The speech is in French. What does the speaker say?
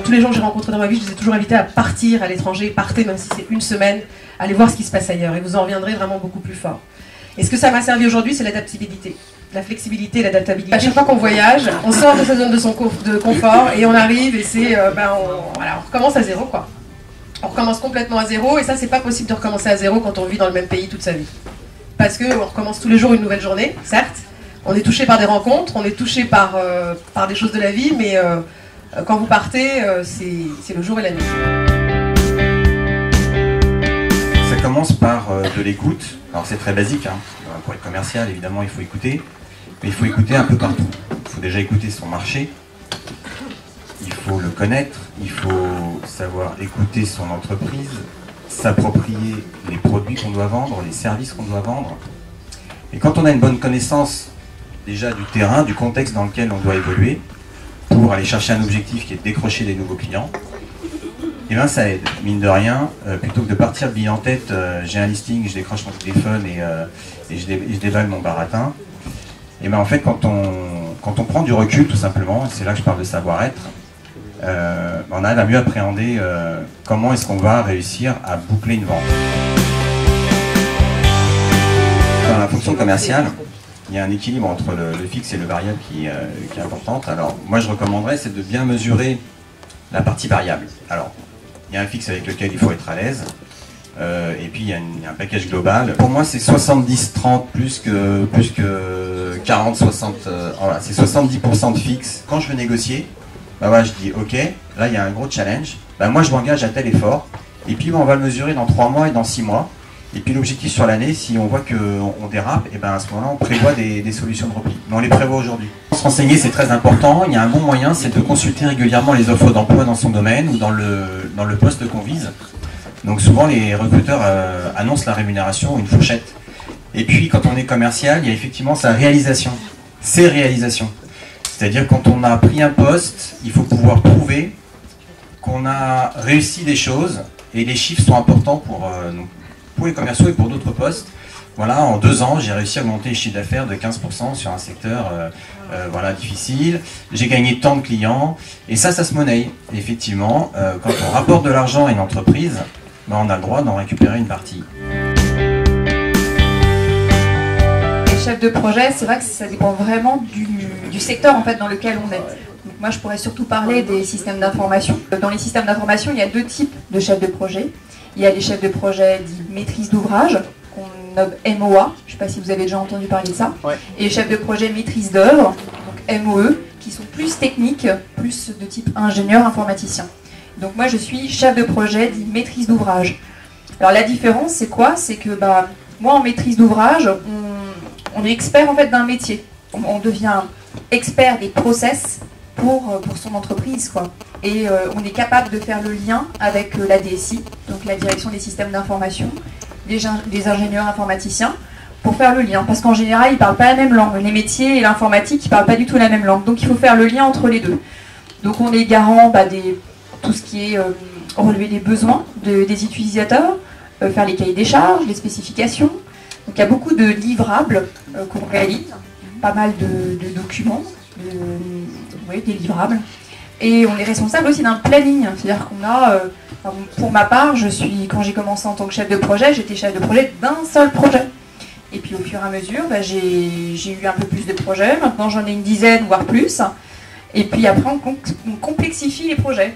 tous les gens que j'ai rencontrés dans ma vie, je les ai toujours invités à partir à l'étranger, partez même si c'est une semaine, allez voir ce qui se passe ailleurs et vous en reviendrez vraiment beaucoup plus fort. Et ce que ça m'a servi aujourd'hui, c'est l'adaptabilité. La flexibilité, l'adaptabilité. À chaque fois qu'on voyage, on sort de sa zone de confort et on arrive et c'est, on recommence à zéro, quoi. On recommence complètement à zéro et ça, c'est pas possible de recommencer à zéro quand on vit dans le même pays toute sa vie. Parce qu'on recommence tous les jours une nouvelle journée, certes. On est touché par des rencontres, on est touché par des choses de la vie, mais quand vous partez, c'est le jour et la nuit. Ça commence par de l'écoute. Alors c'est très basique, hein. Pour être commercial, évidemment, il faut écouter. Mais il faut écouter un peu partout. Il faut déjà écouter son marché. Il faut le connaître. Il faut savoir écouter son entreprise, s'approprier les produits qu'on doit vendre, les services qu'on doit vendre. Et quand on a une bonne connaissance déjà du terrain, du contexte dans lequel on doit évoluer, pour aller chercher un objectif qui est de décrocher des nouveaux clients, et bien ça aide, mine de rien, plutôt que de partir bille en tête, j'ai un listing, je décroche mon téléphone et je déballe mon baratin. Et bien en fait quand on prend du recul tout simplement, et c'est là que je parle de savoir-être, on arrive à mieux appréhender comment est-ce qu'on va réussir à boucler une vente. Dans la fonction commerciale, il y a un équilibre entre le fixe et le variable qui est important. Alors moi je recommanderais, c'est de bien mesurer la partie variable. Alors il y a un fixe avec lequel il faut être à l'aise, et puis il y a un package global. Pour moi c'est 70-30 plus que 40-60, voilà, c'est 70% de fixe. Quand je veux négocier, bah voilà, je dis ok, là il y a un gros challenge, bah moi je m'engage à tel effort, et puis on va le mesurer dans 3 mois et dans 6 mois. Et puis l'objectif sur l'année, si on voit qu'on dérape, et ben à ce moment-là, on prévoit des solutions de repli. Mais on les prévoit aujourd'hui. Se renseigner, c'est très important. Il y a un bon moyen, c'est de consulter régulièrement les offres d'emploi dans son domaine ou dans le poste qu'on vise. Donc souvent, les recruteurs annoncent la rémunération, une fourchette. Et puis, quand on est commercial, il y a effectivement sa réalisation, ses réalisations. C'est-à-dire quand on a pris un poste, il faut pouvoir prouver qu'on a réussi des choses, et les chiffres sont importants pour les commerciaux et pour d'autres postes. Voilà, en 2 ans, j'ai réussi à augmenter le chiffre d'affaires de 15% sur un secteur voilà, difficile. J'ai gagné tant de clients. Et ça se monnaie. Effectivement, quand on rapporte de l'argent à une entreprise, ben, on a le droit d'en récupérer une partie. Les chefs de projet, c'est vrai que ça dépend vraiment du secteur en fait, dans lequel on est. Donc moi, je pourrais surtout parler des systèmes d'information. Dans les systèmes d'information, il y a 2 types de chefs de projet. Il y a les chefs de projet dits maîtrise d'ouvrage, qu'on nomme MOA, je ne sais pas si vous avez déjà entendu parler de ça, ouais. Et les chefs de projet maîtrise d'œuvre, donc MOE, qui sont plus techniques, plus de type ingénieur informaticien. Donc moi je suis chef de projet dit maîtrise d'ouvrage. Alors la différence c'est quoi? C'est que moi en maîtrise d'ouvrage, on est expert en fait d'un métier. On devient expert des process pour son entreprise, quoi. Et on est capable de faire le lien avec la DSI, donc la direction des systèmes d'information, des ingénieurs informaticiens, pour faire le lien. Parce qu'en général, ils ne parlent pas la même langue. Les métiers et l'informatique, ils ne parlent pas du tout la même langue. Donc il faut faire le lien entre les deux. Donc on est garant tout ce qui est relever des besoins des utilisateurs, faire les cahiers des charges, les spécifications. Donc il y a beaucoup de livrables qu'on réalise, pas mal de documents, des livrables. Et on est responsable aussi d'un planning, c'est-à-dire qu'on a, pour ma part, quand j'ai commencé en tant que chef de projet, j'étais chef de projet d'un seul projet. Et puis au fur et à mesure, j'ai eu un peu plus de projets, maintenant j'en ai une dizaine, voire plus. Et puis après, on complexifie les projets.